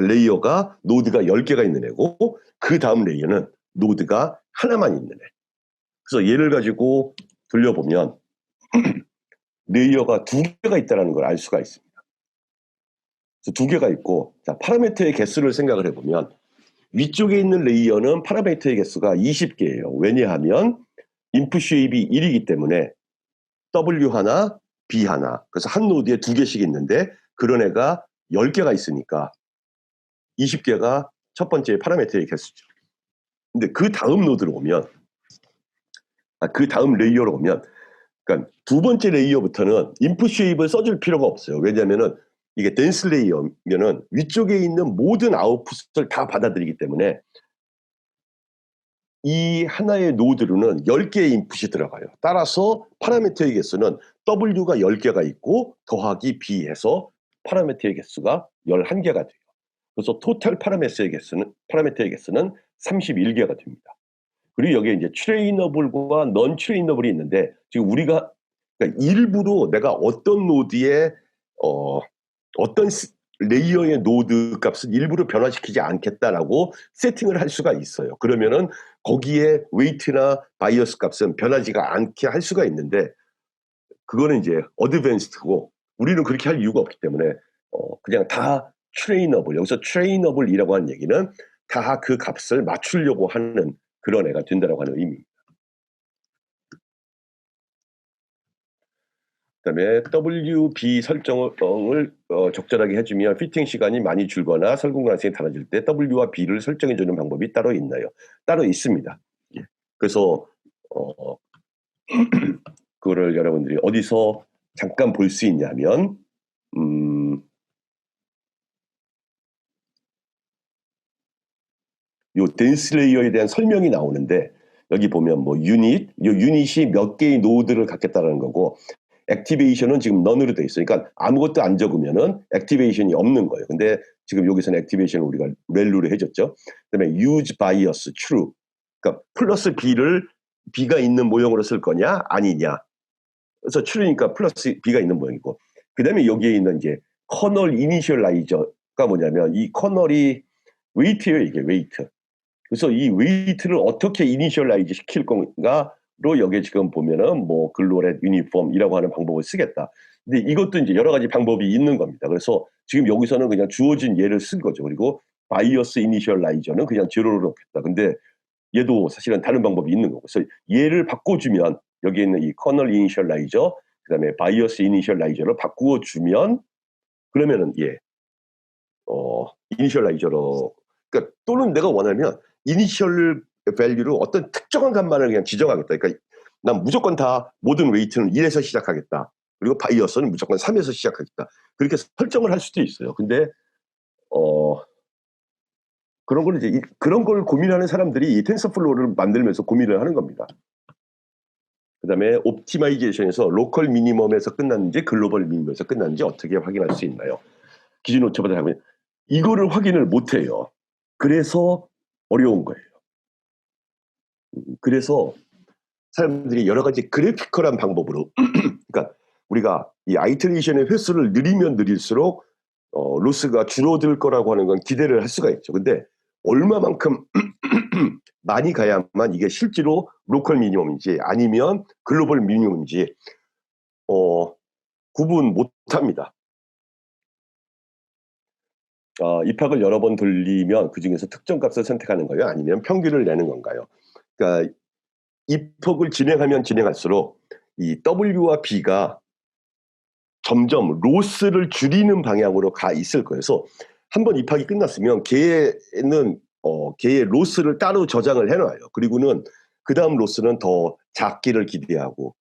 레이어가 노드가 10개가 있는 애고, 그 다음 레이어는 노드가 하나만 있는 애. 그래서 얘를 가지고 돌려보면 레이어가 2개가 있다는 걸 알 수가 있습니다. 그래서 2개가 있고, 자, 파라미터의 개수를 생각을 해보면 위쪽에 있는 레이어는 파라미터의 개수가 20개예요. 왜냐하면 인풋 쉐입이 1이기 때문에 W 하나, B 하나. 그래서 한 노드에 2개씩 있는데 그런 애가 10개가 있으니까 20개가 첫 번째 파라미터의 개수죠. 근데 그 다음 노드로 오면, 그 다음 레이어로 오면, 그러니까 두 번째 레이어부터는 인풋 쉐입을 써줄 필요가 없어요. 왜냐면은 이게 덴스 레이어면은 위쪽에 있는 모든 아웃풋을 다 받아들이기 때문에 이 하나의 노드로는 10개의 인풋이 들어가요. 따라서 파라미터의 개수는 W가 10개가 있고 더하기 B 해서 파라미터의 개수가 11개가 돼요. 그래서 토탈 파라미터의 개수는 31개가 됩니다. 그리고 여기에 이제 트레이너블과 넌 트레이너블이 있는데, 지금 우리가 그러니까 일부러 내가 어떤 노드에 어떤 레이어의 노드 값을 일부러 변화시키지 않겠다라고 세팅을 할 수가 있어요. 그러면은 거기에 웨이트나 바이어스 값은 변하지가 않게 할 수가 있는데, 그거는 이제 어드밴스드고 우리는 그렇게 할 이유가 없기 때문에 그냥 다 트레이너블, 여기서 트레이너블이라고 하는 얘기는 다 그 값을 맞추려고 하는 그런 애가 된다라고 하는 의미입니다. 그다음에 WB 설정을 적절하게 해주면 피팅 시간이 많이 줄거나 설공 가능성이 달라질 때 W와 B를 설정해주는 방법이 따로 있나요? 따로 있습니다. 예. 그래서 그거를 여러분들이 어디서 잠깐 볼 수 있냐면 요 덴스 레이어에 대한 설명이 나오는데, 여기 보면 뭐 유닛이 몇 개의 노드를 갖겠다라는 거고, 액티베이션은 지금 none으로 돼 있어요. 그러니까 아무것도 안 적으면은 액티베이션이 없는 거예요. 근데 지금 여기서는 액티베이션을 우리가 렐루를 해줬죠. 그다음에 use bias true. 그러니까 플러스 b가 있는 모형으로 쓸 거냐 아니냐. 그래서 true니까 플러스 b가 있는 모형이고. 그다음에 여기에 있는 이제 커널 이니셜라이저가 뭐냐면 이 커널이 웨이트예요. 이게 웨이트. 그래서 이 웨이트를 어떻게 이니셜라이즈 시킬 건가로 여기에 지금 보면은 뭐 글로렛 유니폼이라고 하는 방법을 쓰겠다. 근데 이것도 이제 여러 가지 방법이 있는 겁니다. 그래서 지금 여기서는 그냥 주어진 예를 쓴 거죠. 그리고 바이어스 이니셜라이저는 그냥 제로로 넣겠다. 근데 얘도 사실은 다른 방법이 있는 거고. 그래서 얘를 바꿔주면 여기에 있는 이 커널 이니셜라이저, 그다음에 바이어스 이니셜라이저를 바꾸어주면 그러면은 이니셜라이저로 그러니까 또는 내가 원하면 이니셜 밸류로 어떤 특정한 값만을 그냥 지정하겠다. 그러니까 난 무조건 다 모든 웨이트는 1에서 시작하겠다. 그리고 바이어스는 무조건 3에서 시작하겠다. 그렇게 설정을 할 수도 있어요. 근데 그런 걸 이제 그런 걸 고민하는 사람들이 이 텐서플로우를 만들면서 고민을 하는 겁니다. 그다음에 옵티마이제이션에서 로컬 미니멈에서 끝났는지 글로벌 미니멈에서 끝났는지 어떻게 확인할 수 있나요? 기준 오차보다 하면 이거를 확인을 못 해요. 그래서 어려운 거예요. 그래서 사람들이 여러 가지 그래피컬한 방법으로 그러니까 우리가 이 아이터레이션의 횟수를 늘리면 늘릴수록 로스가 줄어들 거라고 하는 건 기대를 할 수가 있죠. 근데 얼마만큼 많이 가야만 이게 실제로 로컬 미니멈인지 아니면 글로벌 미니멈인지 구분 못합니다. 입학을 여러 번 돌리면 그중에서 특정 값을 선택하는 거예요? 아니면 평균을 내는 건가요? 그러니까 입학을 진행하면 진행할수록 이 W와 B가 점점 로스를 줄이는 방향으로 가 있을 거예요. 그래서 한번 입학이 끝났으면 걔의 로스를 따로 저장을 해놔요. 그리고는 그 다음 로스는 더 작기를 기대하고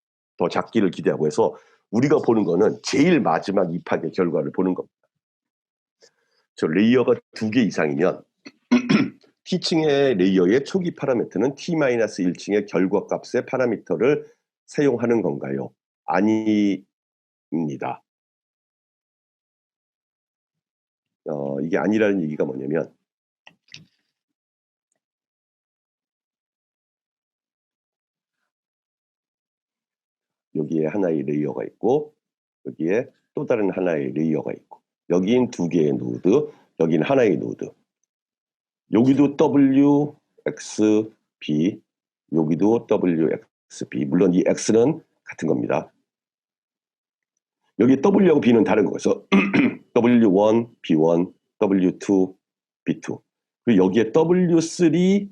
해서 우리가 보는 거는 제일 마지막 입학의 결과를 보는 겁니다. 저 레이어가 2개 이상이면 T층의 레이어의 초기 파라미터는 T-1층의 결과값의 파라미터를 사용하는 건가요? 아닙니다. 이게 아니라는 얘기가 뭐냐면 여기에 하나의 레이어가 있고 여기에 또 다른 하나의 레이어가 있고 여긴 2개의 노드, 여긴 하나의 노드. 여기도 WXB, 여기도 WXB. 물론 이 X는 같은 겁니다. 여기 W하고 B는 다른 거죠. W1, B1, W2, B2. 그리고 여기에 W3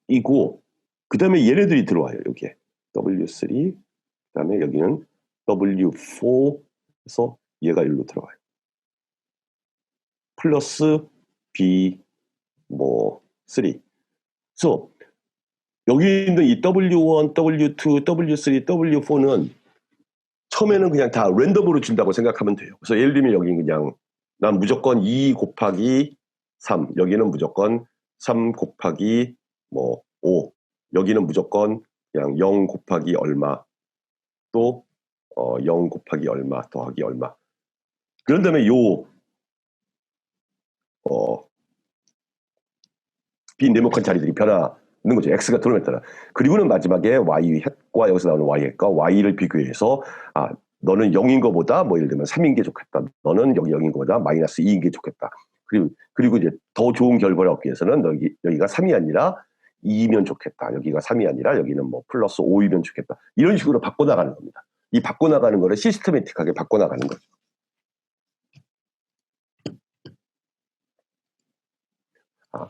이고 그 다음에 얘네들이 들어와요. 여기에 W3, 그 다음에 여기는 W4에서 얘가 일로 들어와요. 플러스 B 3. 그래서 여기 있는 이 W1, W2, W3, W4는 처음에는 그냥 다 랜덤으로 준다고 생각하면 돼요. 그래서 예를 들면 여기 그냥 난 무조건 2 곱하기 3, 여기는 무조건 3 곱하기 5, 여기는 무조건 그냥 0 곱하기 얼마, 또 0 곱하기 얼마 더하기 얼마. 그런 다음에 비네모칸 자리들이 변하는 거죠. X가 들어오면 따라. 그리고는 마지막에 Y 햇과 여기서 나오는 Y 햇과 Y를 비교해서 너는 0인 거보다 예를 들면 3인 게 좋겠다. 너는 여기 0인 거보다 마이너스 2인 게 좋겠다. 그리고 이제 더 좋은 결과를 얻기 위해서는 여기가 3이 아니라 2이면 좋겠다. 여기가 3이 아니라 여기는 플러스 5이면 좋겠다. 이런 식으로 바꿔나가는 겁니다. 이 바꿔나가는 거를 시스테매틱하게 바꿔나가는 거죠.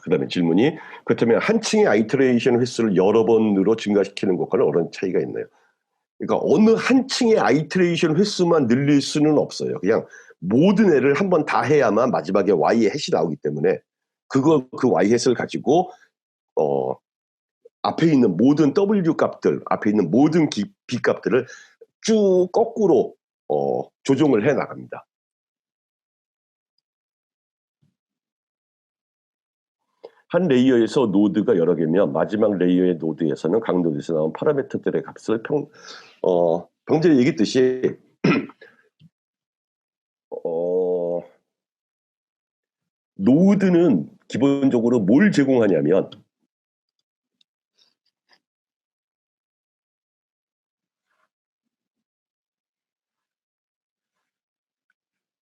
그 다음에 질문이 그렇다면 한 층의 아이터레이션 횟수를 여러 번으로 증가시키는 것과는 어떤 차이가 있나요? 그러니까 어느 한 층의 아이터레이션 횟수만 늘릴 수는 없어요. 그냥 모든 애를 한번 다 해야만 마지막에 Y의 햇이 나오기 때문에 그 Y 햇을 가지고 앞에 있는 모든 W 값들, 앞에 있는 모든 B 값들을 쭉 거꾸로 조정을 해 나갑니다. 한 레이어에서 노드가 여러 개면 마지막 레이어의 노드에서는 각 노드에서 나온 파라미터들의 값을 방금 전에 얘기했듯이 노드는 기본적으로 뭘 제공하냐면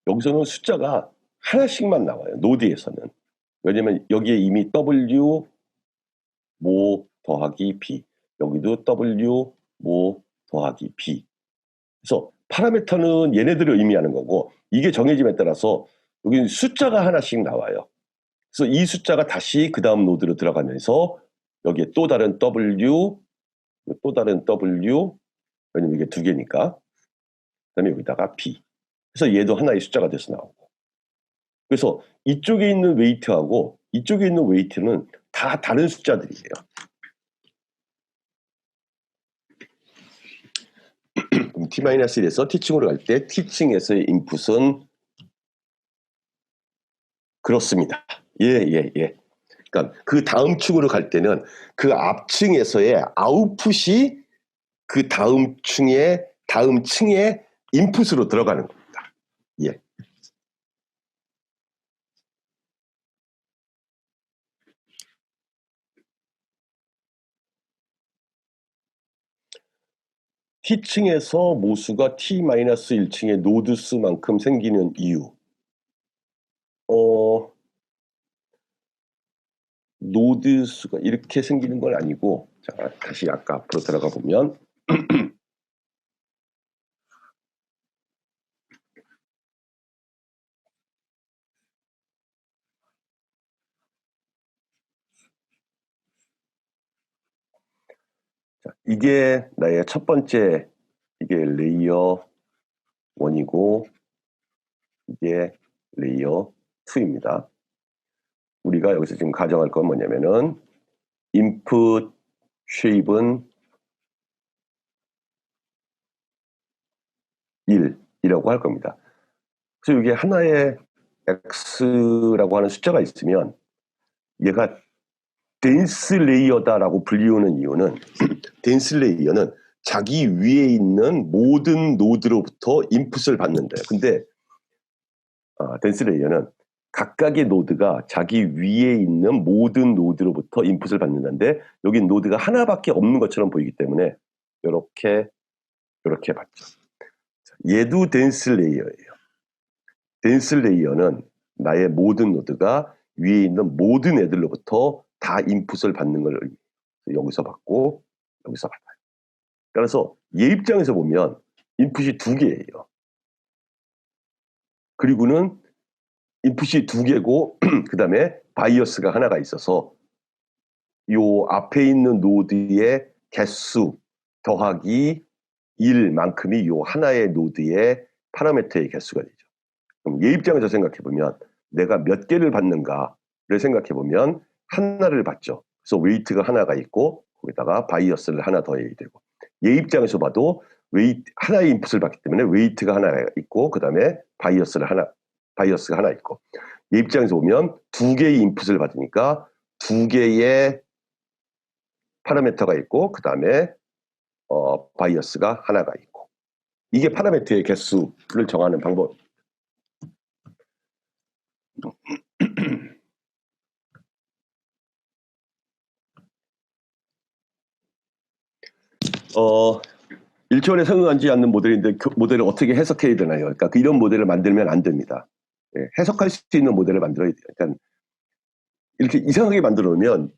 여기서는 숫자가 하나씩만 나와요. 노드에서는. 왜냐면 여기에 이미 W 모 더하기 B, 여기도 W 모 더하기 B. 그래서 파라미터는 얘네들을 의미하는 거고, 이게 정해짐에 따라서 여기 숫자가 하나씩 나와요. 그래서 이 숫자가 다시 그 다음 노드로 들어가면서 여기에 또 다른 W, 또 다른 W, 왜냐면 이게 두 개니까. 그다음에 여기다가 B. 그래서 얘도 하나의 숫자가 돼서 나오고. 그래서 이쪽에 있는 웨이트하고 이쪽에 있는 웨이트는 다 다른 숫자들이에요. 그럼 T-1에서 티칭으로 갈 때 티칭에서의 인풋은 그렇습니다. 예. 그러니까 그 다음 축으로 갈 때는 그 앞층에서의 아웃풋이 그 다음 층의 인풋으로 들어가는 겁니다. 예. T층에서 모수가 T-1층의 노드 수만큼 생기는 이유. 노드 수가 이렇게 생기는 건 아니고, 자, 다시 아까 앞으로 들어가 보면 자, 이게 나의 첫 번째, 이게 레이어 1이고 이게 레이어 2입니다. 우리가 여기서 지금 가정할 건 뭐냐면은 인풋 쉐입은 1이라고 할 겁니다. 그래서 이게 하나의 x라고 하는 숫자가 있으면 얘가 덴스 레이어다라고 불리우는 이유는 덴스 레이어는 자기 위에 있는 모든 노드로부터 인풋을 받는다. 근데 덴스 레이어는 각각의 노드가 자기 위에 있는 모든 노드로부터 인풋을 받는다는데 여기 노드가 하나밖에 없는 것처럼 보이기 때문에 이렇게 받죠. 얘도 덴스 레이어예요. 덴스 레이어는 나의 모든 노드가 위에 있는 모든 애들로부터 다 인풋을 받는 걸 여기서 받고 여기서 받아요. 그래서 얘 입장에서 보면 인풋이 두 개예요. 그리고는 인풋이 두 개고 그 다음에 바이어스가 하나가 있어서 요 앞에 있는 노드의 개수 더하기 1만큼이 요 하나의 노드의 파라미터의 개수가 되죠. 그럼 얘 입장에서 생각해보면 내가 몇 개를 받는가를 생각해보면 하나를 받죠. 그래서 웨이트가 하나가 있고 거기다가 바이어스를 하나 더해야 되고, 얘 입장에서 봐도 하나의 인풋을 받기 때문에 웨이트가 하나 있고 그 다음에 바이어스가 하나 있고, 얘 입장에서 보면 두 개의 인풋을 받으니까 두 개의 파라미터가 있고 그 다음에 바이어스가 하나가 있고, 이게 파라미터의 개수를 정하는 방법. 일초원에 상응하지 않는 모델인데 그 모델을 어떻게 해석해야 되나요? 그러니까 이런 모델을 만들면 안 됩니다. 예, 해석할 수 있는 모델을 만들어야 돼요. 그러니까 이렇게 이상하게 만들어 놓으면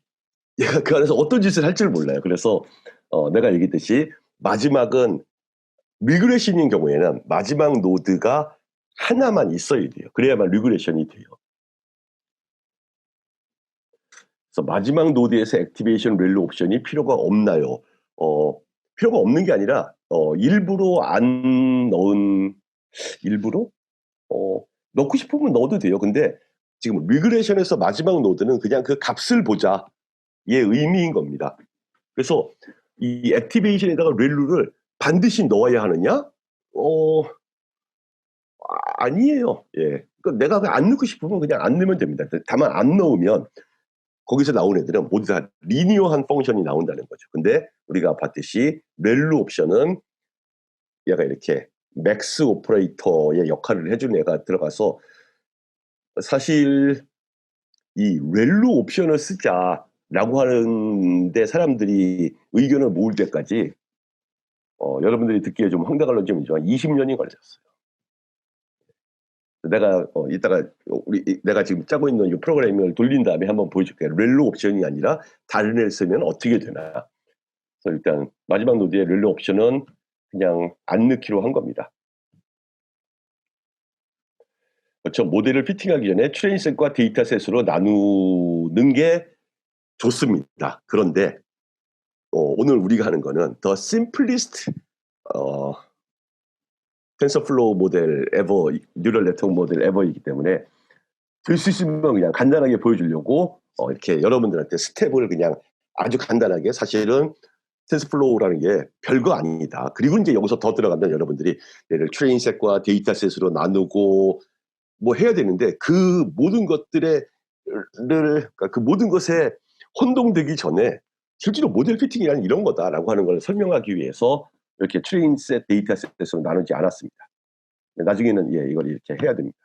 얘가 그 안에서 어떤 짓을 할 줄 몰라요. 그래서 내가 얘기했듯이 마지막은 리그레션인 경우에는 마지막 노드가 하나만 있어야 돼요. 그래야만 리그레션이 돼요. 그래서 마지막 노드에서 액티베이션 밸류 옵션이 필요가 없나요? 필요가 없는 게 아니라 일부러 안 넣은, 일부러 넣고 싶으면 넣어도 돼요. 근데 지금 리그레션에서 마지막 노드는 그냥 그 값을 보자의 의미인 겁니다. 그래서 이 액티베이션에다가 밸류를 반드시 넣어야 하느냐? 아니에요. 예. 그러니까 내가 안 넣고 싶으면 그냥 안 넣으면 됩니다. 다만 안 넣으면 거기서 나온 애들은 모두 다 리니어한 펑션이 나온다는 거죠. 근데 우리가 봤듯이 렐루 옵션은 얘가 이렇게 맥스 오퍼레이터의 역할을 해주는 애가 들어가서 사실 이 렐로 옵션을 쓰자라고 하는데 사람들이 의견을 모을 때까지 여러분들이 듣기에 좀 황당한 점이지만 20년이 걸렸어요. 내가 이따가 내가 지금 짜고 있는 이 프로그래밍을 돌린 다음에 한번 보여줄게요. 렐로 옵션이 아니라 다른 애를 쓰면 어떻게 되나. 그래서 일단 마지막 노드의 렐로 옵션은 그냥 안 넣기로 한 겁니다. 그렇죠. 모델을 피팅하기 전에 트레인셋과 데이터셋으로 나누는 게 좋습니다. 그런데 오늘 우리가 하는 거는 더 심플리스트 텐서플로우 모델 에버, 뉴럴 네트워크 모델 에버이기 때문에 될 수 있으면 그냥 간단하게 보여주려고 이렇게 여러분들한테 스텝을 그냥 아주 간단하게 사실은 텐서플로우라는 게 별거 아니다. 그리고 이제 여기서 더 들어가면 여러분들이 얘를 트레인셋과 데이터셋으로 나누고 뭐 해야 되는데 그 모든 것들의 그러니까 그 모든 것에 혼동되기 전에 실제로 모델 피팅이란 이런 거다라고 하는 걸 설명하기 위해서 이렇게 트레인셋, 데이터셋으로 나누지 않았습니다. 나중에는 이걸 이렇게 해야 됩니다.